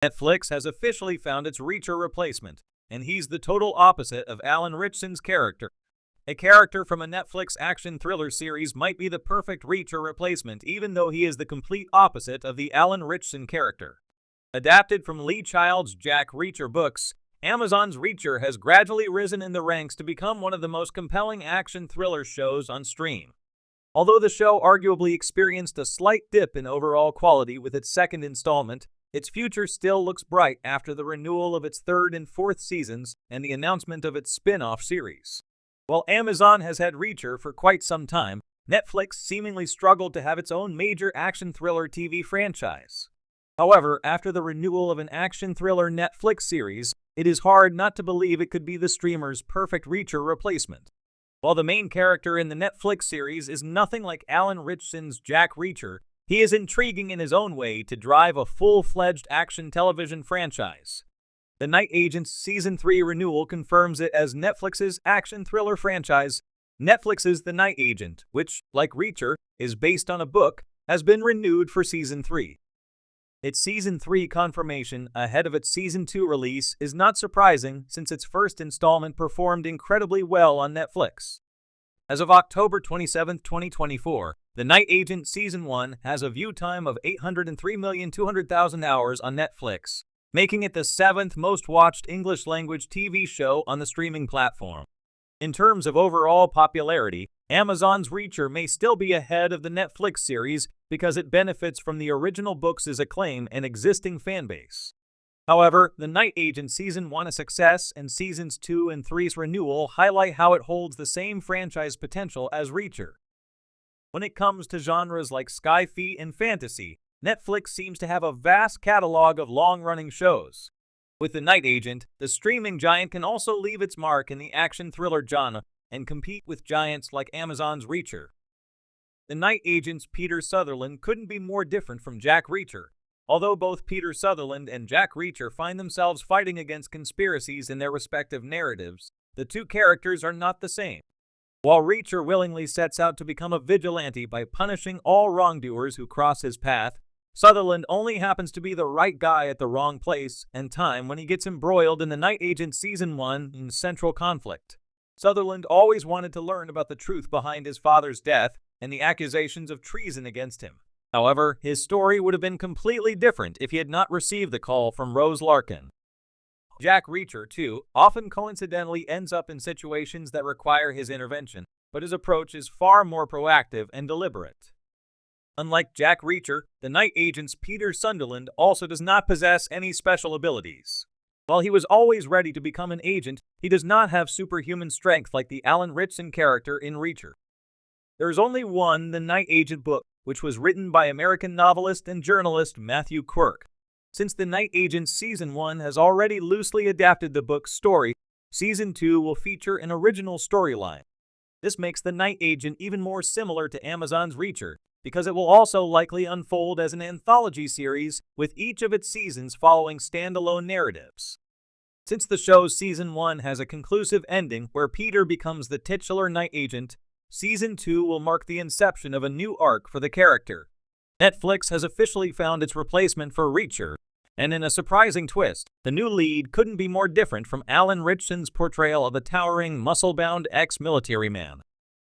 Netflix has officially found its Reacher replacement, and he's the total opposite of Alan Ritchson's character. A character from a Netflix action thriller series might be the perfect Reacher replacement, even though he is the complete opposite of the Alan Ritchson character. Adapted from Lee Child's Jack Reacher books, Amazon's Reacher has gradually risen in the ranks to become one of the most compelling action thriller shows on stream. Although the show arguably experienced a slight dip in overall quality with its second installment, its future still looks bright after the renewal of its third and fourth seasons and the announcement of its spin-off series. While Amazon has had Reacher for quite some time, Netflix seemingly struggled to have its own major action thriller TV franchise. However, after the renewal of an action thriller Netflix series, it is hard not to believe it could be the streamer's perfect Reacher replacement. While the main character in the Netflix series is nothing like Alan Ritchson's Jack Reacher, he is intriguing in his own way to drive a full-fledged action television franchise. The Night Agent's Season 3 renewal confirms it as Netflix's action thriller franchise. Netflix's The Night Agent, which, like Reacher, is based on a book, has been renewed for Season 3. Its Season 3 confirmation ahead of its Season 2 release is not surprising since its first installment performed incredibly well on Netflix. As of October 27, 2024, The Night Agent Season 1 has a view time of 803,200,000 hours on Netflix, making it the 7th most watched English-language TV show on the streaming platform. In terms of overall popularity, Amazon's Reacher may still be ahead of the Netflix series because it benefits from the original books' acclaim and existing fanbase. However, The Night Agent Season 1's success and Seasons 2 and 3's renewal highlight how it holds the same franchise potential as Reacher. When it comes to genres like sci-fi and fantasy, Netflix seems to have a vast catalog of long-running shows. With The Night Agent, the streaming giant can also leave its mark in the action thriller genre and compete with giants like Amazon's Reacher. The Night Agent's Peter Sutherland couldn't be more different from Jack Reacher. Although both Peter Sutherland and Jack Reacher find themselves fighting against conspiracies in their respective narratives, the two characters are not the same. While Reacher willingly sets out to become a vigilante by punishing all wrongdoers who cross his path, Sutherland only happens to be the right guy at the wrong place and time when he gets embroiled in The Night Agent Season 1's central conflict. Sutherland always wanted to learn about the truth behind his father's death and the accusations of treason against him. However, his story would have been completely different if he had not received the call from Rose Larkin. Jack Reacher, too, often coincidentally ends up in situations that require his intervention, but his approach is far more proactive and deliberate. Unlike Jack Reacher, The Night Agent's Peter Sutherland also does not possess any special abilities. While he was always ready to become an agent, he does not have superhuman strength like the Alan Ritchson character in Reacher. There is only one The Night Agent book, which was written by American novelist and journalist Matthew Quirk. Since The Night Agent Season 1 has already loosely adapted the book's story, Season 2 will feature an original storyline. This makes The Night Agent even more similar to Amazon's Reacher, because it will also likely unfold as an anthology series with each of its seasons following standalone narratives. Since the show's Season 1 has a conclusive ending where Peter becomes the titular Night Agent, Season 2 will mark the inception of a new arc for the character. Netflix has officially found its replacement for Reacher, and in a surprising twist, the new lead couldn't be more different from Alan Ritchson's portrayal of a towering, muscle-bound ex-military man.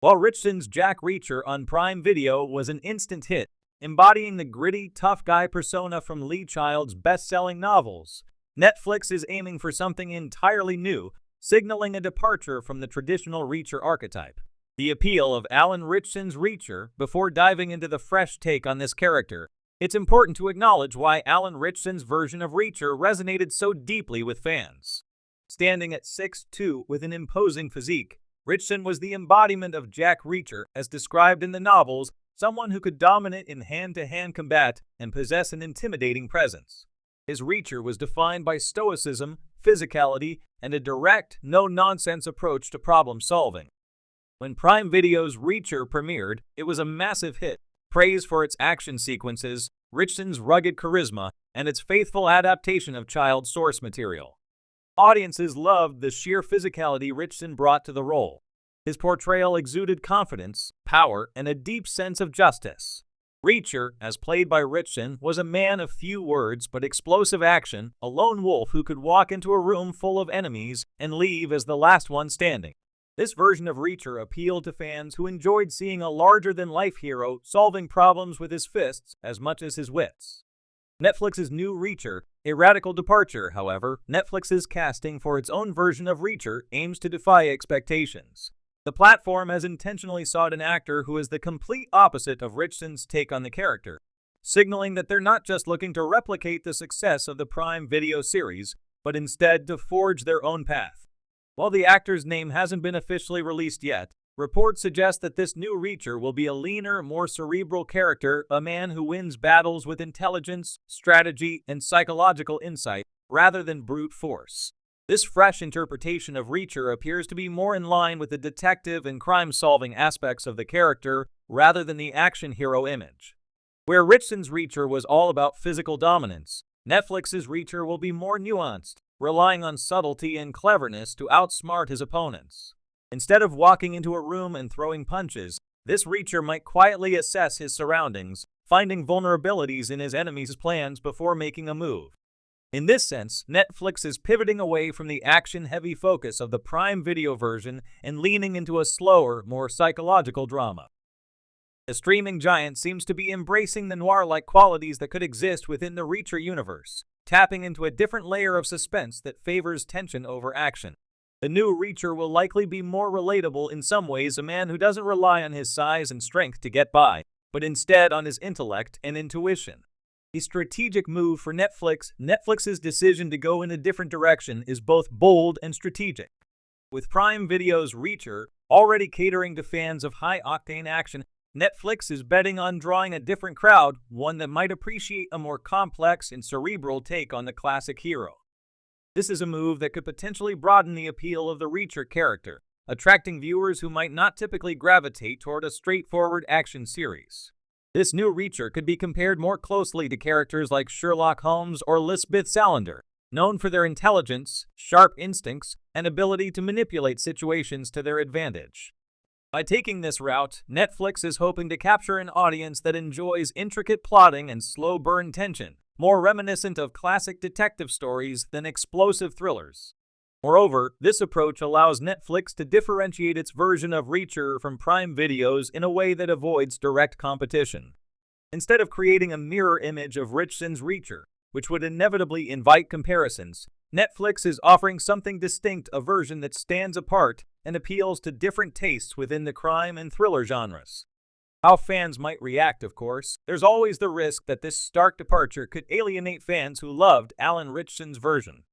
While Ritchson's Jack Reacher on Prime Video was an instant hit, embodying the gritty, tough guy persona from Lee Child's best-selling novels, Netflix is aiming for something entirely new, signaling a departure from the traditional Reacher archetype. The appeal of Alan Ritchson's Reacher. Before diving into the fresh take on this character, it's important to acknowledge why Alan Ritchson's version of Reacher resonated so deeply with fans. Standing at 6'2" with an imposing physique, Ritchson was the embodiment of Jack Reacher as described in the novels, someone who could dominate in hand-to-hand combat and possess an intimidating presence. His Reacher was defined by stoicism, physicality, and a direct, no-nonsense approach to problem-solving. When Prime Video's Reacher premiered, it was a massive hit, praised for its action sequences, Ritchson's rugged charisma, and its faithful adaptation of child source material. Audiences loved the sheer physicality Ritchson brought to the role. His portrayal exuded confidence, power, and a deep sense of justice. Reacher, as played by Ritchson, was a man of few words but explosive action, a lone wolf who could walk into a room full of enemies and leave as the last one standing. This version of Reacher appealed to fans who enjoyed seeing a larger-than-life hero solving problems with his fists as much as his wits. Netflix's new Reacher, a radical departure, however. Netflix's casting for its own version of Reacher aims to defy expectations. The platform has intentionally sought an actor who is the complete opposite of Ritchson's take on the character, signaling that they're not just looking to replicate the success of the Prime Video series, but instead to forge their own path. While the actor's name hasn't been officially released yet, reports suggest that this new Reacher will be a leaner, more cerebral character, a man who wins battles with intelligence, strategy, and psychological insight, rather than brute force. This fresh interpretation of Reacher appears to be more in line with the detective and crime-solving aspects of the character rather than the action hero image. Where Ritchson's Reacher was all about physical dominance, Netflix's Reacher will be more nuanced, relying on subtlety and cleverness to outsmart his opponents. Instead of walking into a room and throwing punches, this Reacher might quietly assess his surroundings, finding vulnerabilities in his enemies' plans before making a move. In this sense, Netflix is pivoting away from the action-heavy focus of the Prime Video version and leaning into a slower, more psychological drama. The streaming giant seems to be embracing the noir-like qualities that could exist within the Reacher universe, tapping into a different layer of suspense that favors tension over action. The new Reacher will likely be more relatable in some ways, a man who doesn't rely on his size and strength to get by, but instead on his intellect and intuition. A strategic move for Netflix. Netflix's decision to go in a different direction is both bold and strategic. With Prime Video's Reacher already catering to fans of high-octane action, Netflix is betting on drawing a different crowd, one that might appreciate a more complex and cerebral take on the classic hero. This is a move that could potentially broaden the appeal of the Reacher character, attracting viewers who might not typically gravitate toward a straightforward action series. This new Reacher could be compared more closely to characters like Sherlock Holmes or Lisbeth Salander, known for their intelligence, sharp instincts, and ability to manipulate situations to their advantage. By taking this route, Netflix is hoping to capture an audience that enjoys intricate plotting and slow-burn tension, more reminiscent of classic detective stories than explosive thrillers. Moreover, this approach allows Netflix to differentiate its version of Reacher from Prime Video's in a way that avoids direct competition. Instead of creating a mirror image of Ritchson's Reacher, which would inevitably invite comparisons, Netflix is offering something distinct, a version that stands apart and appeals to different tastes within the crime and thriller genres. How fans might react, of course. There's always the risk that this stark departure could alienate fans who loved Alan Ritchson's version.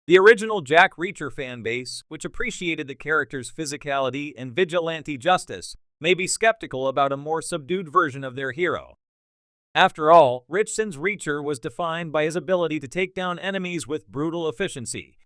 The original Jack Reacher fanbase, which appreciated the character's physicality and vigilante justice, may be skeptical about a more subdued version of their hero. After all, Ritchson's Reacher was defined by his ability to take down enemies with brutal efficiency,